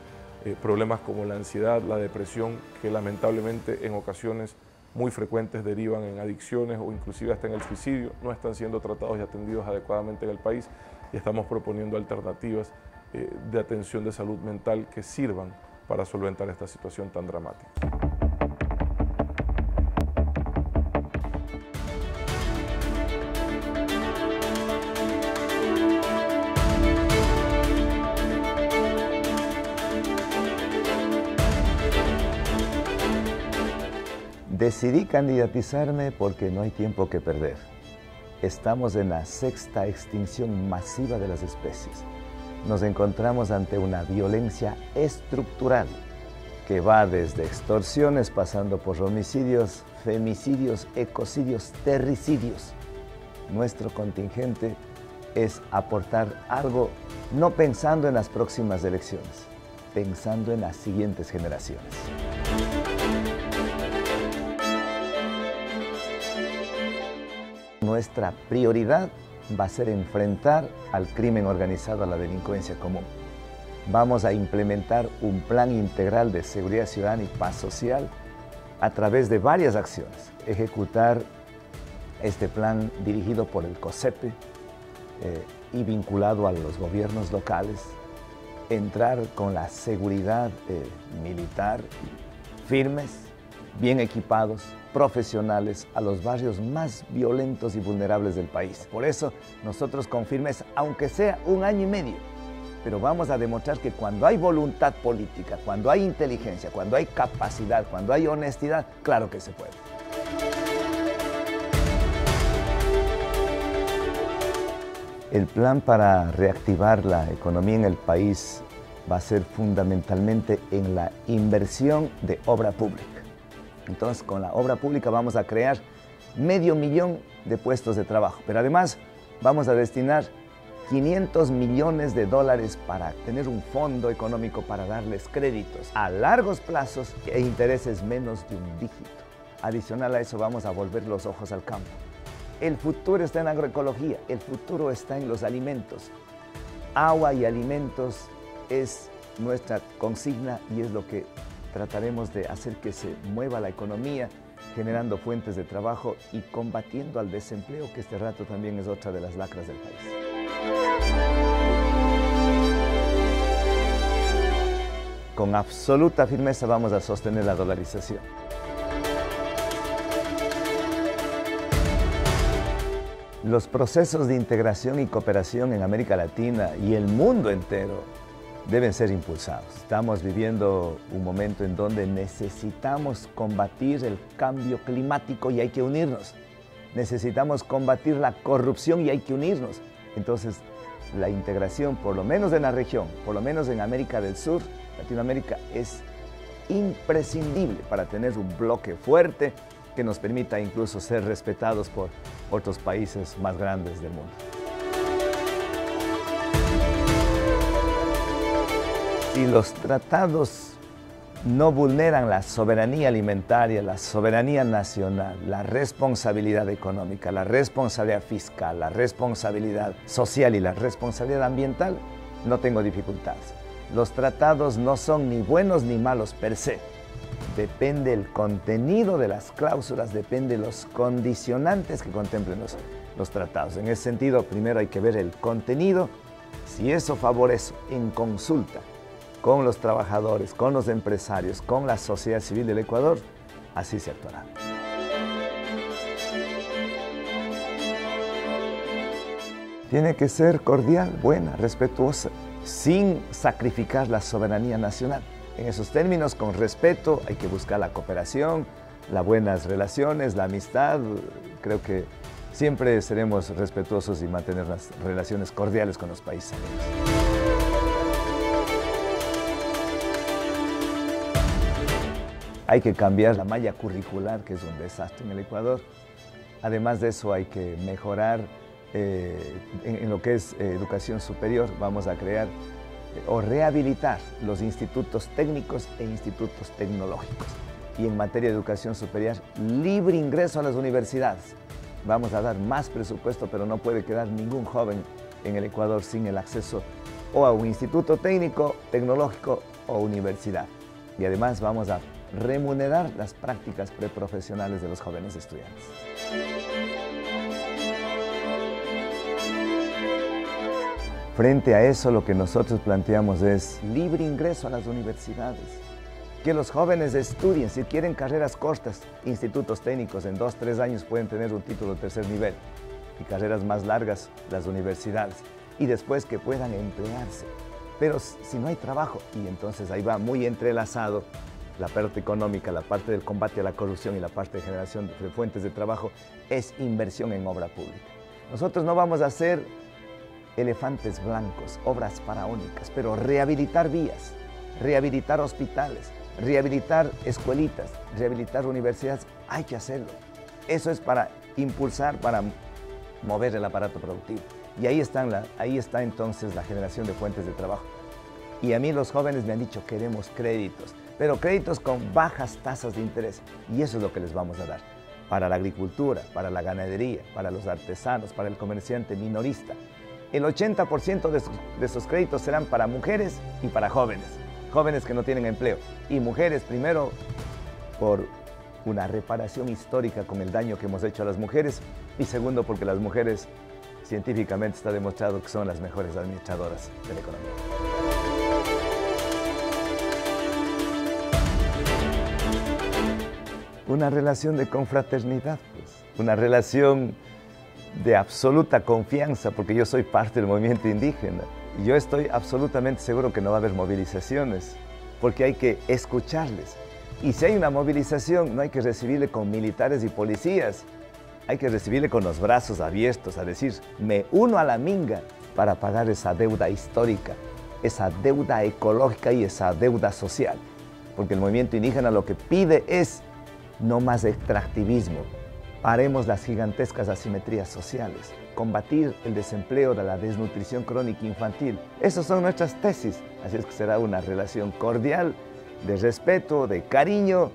problemas como la ansiedad, la depresión, que lamentablemente en ocasiones muy frecuentes derivan en adicciones o inclusive hasta en el suicidio, no están siendo tratados y atendidos adecuadamente en el país, y estamos proponiendo alternativas de atención de salud mental que sirvan para solventar esta situación tan dramática. Decidí candidatizarme porque no hay tiempo que perder. Estamos en la sexta extinción masiva de las especies. Nos encontramos ante una violencia estructural que va desde extorsiones, pasando por homicidios, femicidios, ecocidios, terricidios. Nuestro contingente es aportar algo no pensando en las próximas elecciones, pensando en las siguientes generaciones. Nuestra prioridad va a ser enfrentar al crimen organizado, a la delincuencia común. Vamos a implementar un plan integral de seguridad ciudadana y paz social a través de varias acciones. Ejecutar este plan dirigido por el COSEPE y vinculado a los gobiernos locales. Entrar con la seguridad militar firmes, bien equipados, profesionales a los barrios más violentos y vulnerables del país. Por eso nosotros con firmeza, aunque sea 1 año y medio, pero vamos a demostrar que cuando hay voluntad política, cuando hay inteligencia, cuando hay capacidad, cuando hay honestidad, claro que se puede. El plan para reactivar la economía en el país va a ser fundamentalmente en la inversión de obra pública. Entonces, con la obra pública vamos a crear 500,000 de puestos de trabajo, pero además vamos a destinar $500 millones para tener un fondo económico para darles créditos a largos plazos e intereses menos de 1 dígito. Adicional a eso, vamos a volver los ojos al campo. El futuro está en la agroecología, el futuro está en los alimentos. Agua y alimentos es nuestra consigna y es lo que trataremos de hacer que se mueva la economía, generando fuentes de trabajo y combatiendo al desempleo, que este rato también es otra de las lacras del país. Con absoluta firmeza vamos a sostener la dolarización. Los procesos de integración y cooperación en América Latina y el mundo entero deben ser impulsados. Estamos viviendo un momento en donde necesitamos combatir el cambio climático y hay que unirnos. Necesitamos combatir la corrupción y hay que unirnos. Entonces, la integración, por lo menos en la región, por lo menos en América del Sur, Latinoamérica, es imprescindible para tener un bloque fuerte que nos permita incluso ser respetados por otros países más grandes del mundo. Si los tratados no vulneran la soberanía alimentaria, la soberanía nacional, la responsabilidad económica, la responsabilidad fiscal, la responsabilidad social y la responsabilidad ambiental, no tengo dificultades. Los tratados no son ni buenos ni malos per se. Depende el contenido de las cláusulas, depende los condicionantes que contemplen los tratados. En ese sentido, primero hay que ver el contenido. Si eso favorece en consulta con los trabajadores, con los empresarios, con la sociedad civil del Ecuador, así se actuará. Tiene que ser cordial, buena, respetuosa, sin sacrificar la soberanía nacional. En esos términos, con respeto, hay que buscar la cooperación, las buenas relaciones, la amistad. Creo que siempre seremos respetuosos y mantener las relaciones cordiales con los países amigos. Hay que cambiar la malla curricular, que es un desastre en el Ecuador. Además de eso, hay que mejorar en lo que es educación superior. Vamos a crear o rehabilitar los institutos técnicos e institutos tecnológicos. Y en materia de educación superior, libre ingreso a las universidades. Vamos a dar más presupuesto, pero no puede quedar ningún joven en el Ecuador sin el acceso o a un instituto técnico, tecnológico o universidad. Y además vamos a remunerar las prácticas preprofesionales de los jóvenes estudiantes. Frente a eso, lo que nosotros planteamos es libre ingreso a las universidades. Que los jóvenes estudien, si quieren carreras cortas, institutos técnicos en 2 o 3 años pueden tener un título de tercer nivel, y carreras más largas, las universidades, y después que puedan emplearse. Pero si no hay trabajo, y entonces ahí va muy entrelazado la parte económica, la parte del combate a la corrupción y la parte de generación de fuentes de trabajo, es inversión en obra pública. Nosotros no vamos a hacer elefantes blancos, obras faraónicas, pero rehabilitar vías, rehabilitar hospitales, rehabilitar escuelitas, rehabilitar universidades, hay que hacerlo. Eso es para impulsar, para mover el aparato productivo. Y ahí está entonces la generación de fuentes de trabajo. Y a mí los jóvenes me han dicho, queremos créditos, pero créditos con bajas tasas de interés. Y eso es lo que les vamos a dar. Para la agricultura, para la ganadería, para los artesanos, para el comerciante minorista. El 80% de esos créditos serán para mujeres y para jóvenes. Jóvenes que no tienen empleo. Y mujeres, primero, por una reparación histórica con el daño que hemos hecho a las mujeres. Y segundo, porque las mujeres, científicamente está demostrado que son las mejores administradoras de la economía. Una relación de confraternidad, pues. Una relación de absoluta confianza, porque yo soy parte del movimiento indígena. Y yo estoy absolutamente seguro que no va a haber movilizaciones, porque hay que escucharles. Y si hay una movilización, no hay que recibirle con militares y policías. Hay que recibirle con los brazos abiertos, a decir, me uno a la minga para pagar esa deuda histórica, esa deuda ecológica y esa deuda social. Porque el movimiento indígena lo que pide es no más extractivismo. Paremos las gigantescas asimetrías sociales, combatir el desempleo, la desnutrición crónica infantil. Esas son nuestras tesis, así es que será una relación cordial, de respeto, de cariño,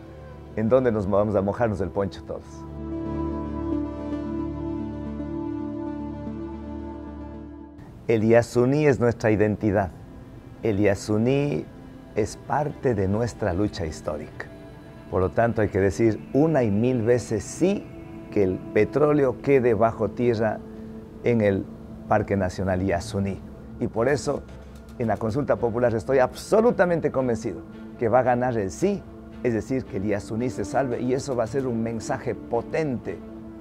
en donde nos vamos a mojarnos el poncho todos. El Yasuní es nuestra identidad. El Yasuní es parte de nuestra lucha histórica. Por lo tanto, hay que decir 1 y 1000 veces sí que el petróleo quede bajo tierra en el Parque Nacional Yasuní. Y por eso, en la consulta popular estoy absolutamente convencido que va a ganar el sí, es decir, que el Yasuní se salve, y eso va a ser un mensaje potente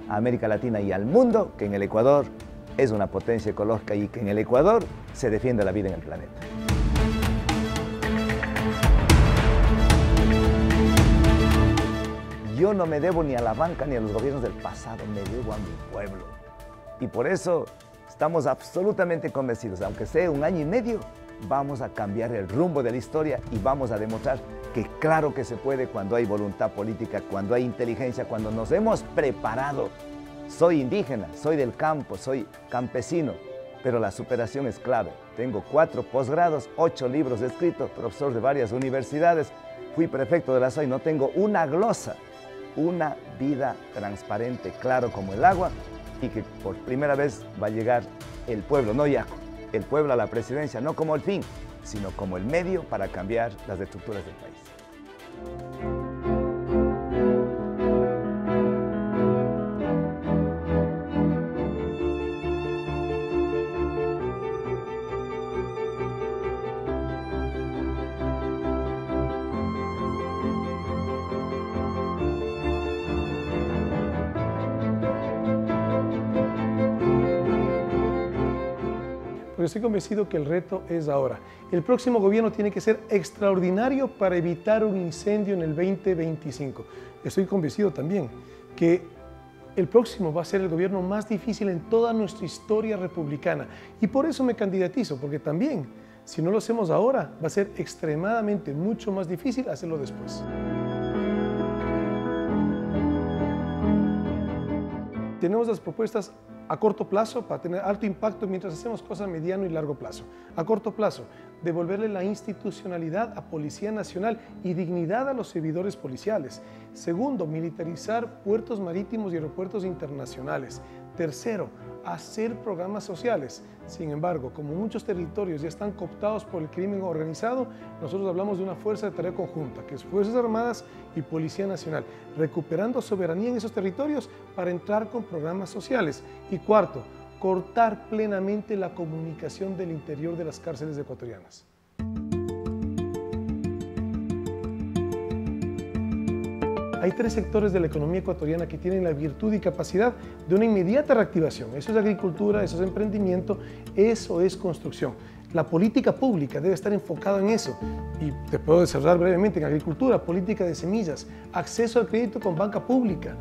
a América Latina y al mundo, que en el Ecuador es una potencia ecológica y que en el Ecuador se defiende la vida en el planeta. Yo no me debo ni a la banca ni a los gobiernos del pasado, me debo a mi pueblo. Y por eso estamos absolutamente convencidos, aunque sea 1 año y medio, vamos a cambiar el rumbo de la historia y vamos a demostrar que claro que se puede cuando hay voluntad política, cuando hay inteligencia, cuando nos hemos preparado. Soy indígena, soy del campo, soy campesino, pero la superación es clave. Tengo 4 posgrados, 8 libros escritos, profesor de varias universidades, fui prefecto de la SOI, no tengo una glosa. Una vida transparente, claro como el agua, y que por primera vez va a llegar el pueblo, no Yaco, el pueblo a la presidencia, no como el fin, sino como el medio para cambiar las estructuras del país. Porque estoy convencido que el reto es ahora. El próximo gobierno tiene que ser extraordinario para evitar un incendio en el 2025. Estoy convencido también que el próximo va a ser el gobierno más difícil en toda nuestra historia republicana. Y por eso me candidatizo, porque también, si no lo hacemos ahora, va a ser extremadamente mucho más difícil hacerlo después. Tenemos las propuestas a corto plazo para tener alto impacto mientras hacemos cosas a mediano y largo plazo. A corto plazo, devolverle la institucionalidad a Policía Nacional y dignidad a los servidores policiales. Segundo, militarizar puertos marítimos y aeropuertos internacionales. Tercero, hacer programas sociales. Sin embargo, como muchos territorios ya están cooptados por el crimen organizado, nosotros hablamos de una fuerza de tarea conjunta, que es Fuerzas Armadas y Policía Nacional, recuperando soberanía en esos territorios para entrar con programas sociales. Y cuarto, cortar plenamente la comunicación del interior de las cárceles ecuatorianas. Hay tres sectores de la economía ecuatoriana que tienen la virtud y capacidad de una inmediata reactivación. Eso es agricultura, eso es emprendimiento, eso es construcción. La política pública debe estar enfocada en eso. Y te puedo desarrollar brevemente en agricultura, política de semillas, acceso al crédito con banca pública.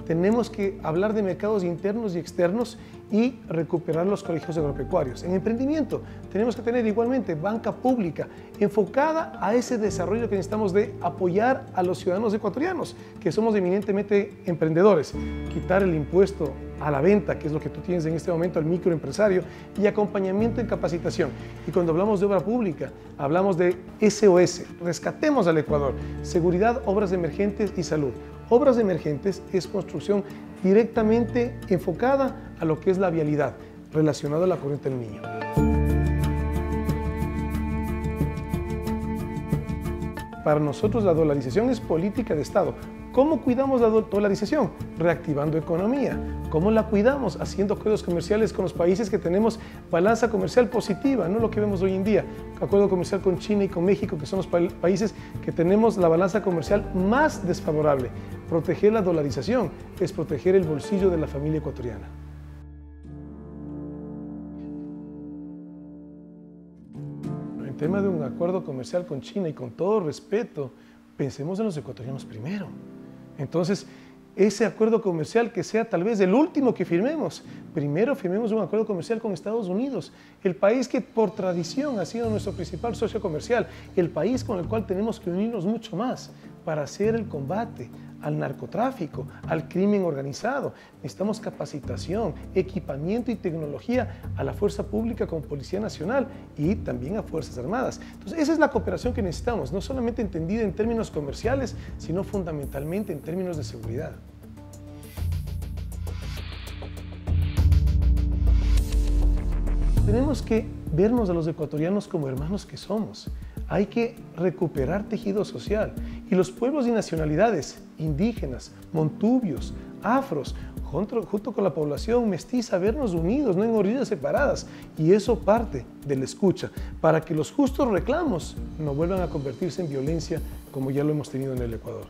Tenemos que hablar de mercados internos y externos y recuperar los colegios agropecuarios. En emprendimiento tenemos que tener igualmente banca pública enfocada a ese desarrollo que necesitamos de apoyar a los ciudadanos ecuatorianos, que somos eminentemente emprendedores. Quitar el impuesto a la venta, que es lo que tú tienes en este momento al microempresario, y acompañamiento en capacitación. Y cuando hablamos de obra pública, hablamos de SOS, rescatemos al Ecuador, seguridad, obras emergentes y salud. Obras emergentes es construcción directamente enfocada a lo que es la vialidad, relacionada a la corriente del Niño. Para nosotros la dolarización es política de Estado. ¿Cómo cuidamos la dolarización? Reactivando economía. ¿Cómo la cuidamos? Haciendo acuerdos comerciales con los países que tenemos balanza comercial positiva, no lo que vemos hoy en día. Acuerdo comercial con China y con México, que son los países que tenemos la balanza comercial más desfavorable. Proteger la dolarización es proteger el bolsillo de la familia ecuatoriana. En tema de un acuerdo comercial con China y con todo respeto, pensemos en los ecuatorianos primero. Entonces, ese acuerdo comercial que sea tal vez el último que firmemos, primero firmemos un acuerdo comercial con Estados Unidos, el país que por tradición ha sido nuestro principal socio comercial, el país con el cual tenemos que unirnos mucho más para hacer el combate al narcotráfico, al crimen organizado. Necesitamos capacitación, equipamiento y tecnología a la fuerza pública como Policía Nacional y también a Fuerzas Armadas. Entonces, esa es la cooperación que necesitamos, no solamente entendida en términos comerciales, sino fundamentalmente en términos de seguridad. Tenemos que vernos a los ecuatorianos como hermanos que somos. Hay que recuperar tejido social. Y los pueblos y nacionalidades, indígenas, montubios, afros, junto con la población mestiza, vernos unidos, no en orillas separadas. Y eso parte de la escucha, para que los justos reclamos no vuelvan a convertirse en violencia como ya lo hemos tenido en el Ecuador.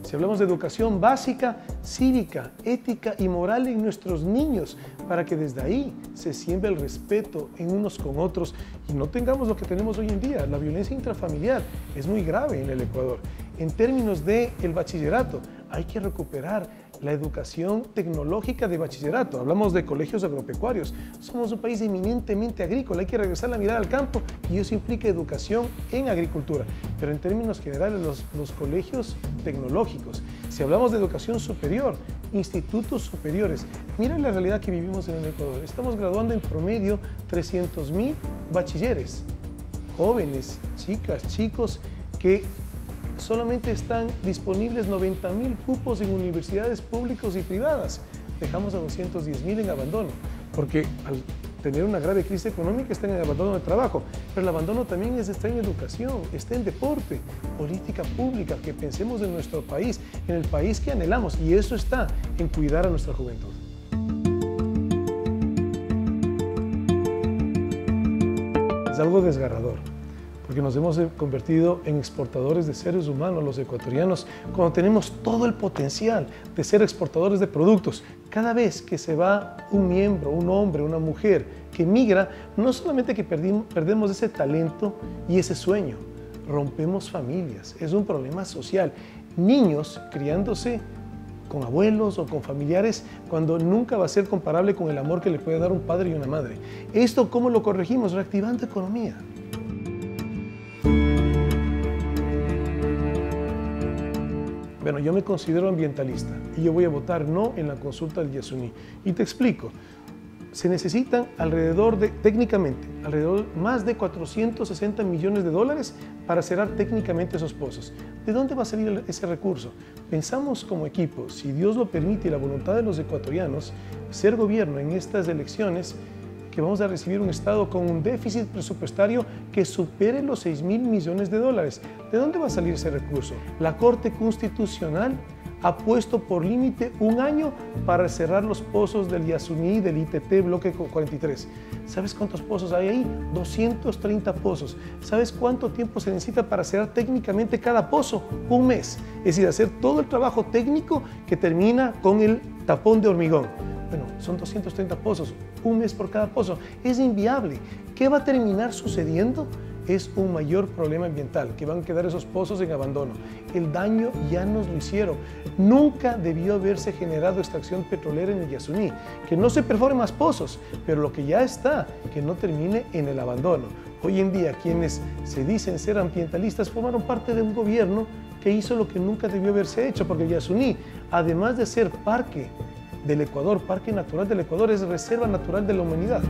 Si hablamos de educación básica, cívica, ética y moral en nuestros niños, para que desde ahí se siembre el respeto en unos con otros y no tengamos lo que tenemos hoy en día. La violencia intrafamiliar es muy grave en el Ecuador. En términos del bachillerato, hay que recuperar la educación tecnológica de bachillerato. Hablamos de colegios agropecuarios. Somos un país eminentemente agrícola. Hay que regresar la mirada al campo y eso implica educación en agricultura. Pero en términos generales, los colegios tecnológicos. Si hablamos de educación superior, institutos superiores. Mira la realidad que vivimos en el Ecuador. Estamos graduando en promedio 300.000 bachilleres. Jóvenes, chicas, chicos que solamente están disponibles 90.000 cupos en universidades públicas y privadas. Dejamos a 210.000 en abandono, porque al tener una grave crisis económica están en abandono de trabajo, pero el abandono también está en educación, está en deporte, política pública, que pensemos en nuestro país, en el país que anhelamos, y eso está en cuidar a nuestra juventud. Es algo desgarrador, porque nos hemos convertido en exportadores de seres humanos, los ecuatorianos, cuando tenemos todo el potencial de ser exportadores de productos. Cada vez que se va un miembro, un hombre, una mujer que migra, no solamente que perdemos ese talento y ese sueño, rompemos familias, es un problema social. Niños criándose con abuelos o con familiares cuando nunca va a ser comparable con el amor que le puede dar un padre y una madre. ¿Esto cómo lo corregimos? Reactivando economía. Bueno, yo me considero ambientalista y yo voy a votar no en la consulta del Yasuní. Y te explico. Se necesitan técnicamente, más de 460 millones de dólares para cerrar técnicamente esos pozos. ¿De dónde va a salir ese recurso? Pensamos como equipo, si Dios lo permite y la voluntad de los ecuatorianos, ser gobierno en estas elecciones, que vamos a recibir un Estado con un déficit presupuestario que supere los 6.000 millones de dólares. ¿De dónde va a salir ese recurso? La Corte Constitucional ha puesto por límite 1 año para cerrar los pozos del Yasuní, del ITT, bloque 43. ¿Sabes cuántos pozos hay ahí? 230 pozos. ¿Sabes cuánto tiempo se necesita para cerrar técnicamente cada pozo? 1 mes. Es decir, hacer todo el trabajo técnico que termina con el tapón de hormigón. Bueno, son 230 pozos, 1 mes por cada pozo. Es inviable. ¿Qué va a terminar sucediendo? Es un mayor problema ambiental, que van a quedar esos pozos en abandono. El daño ya nos lo hicieron. Nunca debió haberse generado extracción petrolera en el Yasuní. Que no se perforen más pozos, pero lo que ya está, que no termine en el abandono. Hoy en día, quienes se dicen ser ambientalistas formaron parte de un gobierno que hizo lo que nunca debió haberse hecho, porque el Yasuní, además de ser parque del Ecuador, Parque Natural del Ecuador, es Reserva Natural de la Humanidad.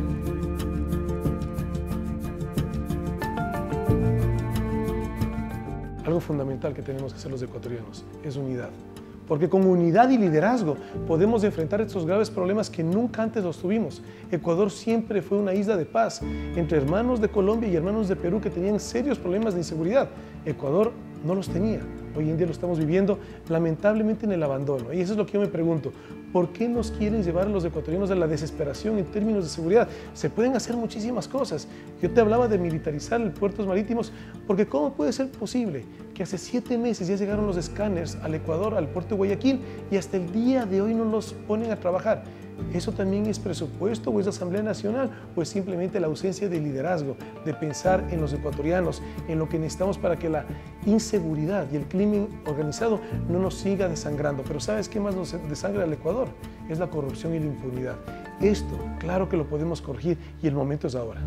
Algo fundamental que tenemos que hacer los ecuatorianos es unidad. Porque con unidad y liderazgo podemos enfrentar estos graves problemas que nunca antes los tuvimos. Ecuador siempre fue una isla de paz entre hermanos de Colombia y hermanos de Perú que tenían serios problemas de inseguridad. Ecuador no los tenía. Hoy en día lo estamos viviendo lamentablemente en el abandono. Y eso es lo que yo me pregunto. ¿Por qué nos quieren llevar a los ecuatorianos a la desesperación en términos de seguridad? Se pueden hacer muchísimas cosas. Yo te hablaba de militarizar los puertos marítimos, porque ¿cómo puede ser posible que hace 7 meses ya llegaron los escáneres al Ecuador, al puerto de Guayaquil, y hasta el día de hoy no los ponen a trabajar? ¿Eso también es presupuesto o es Asamblea Nacional o es simplemente la ausencia de liderazgo, de pensar en los ecuatorianos, en lo que necesitamos para que la inseguridad y el crimen organizado no nos siga desangrando? Pero ¿sabes qué más nos desangra al Ecuador? Es la corrupción y la impunidad. Esto, claro que lo podemos corregir y el momento es ahora.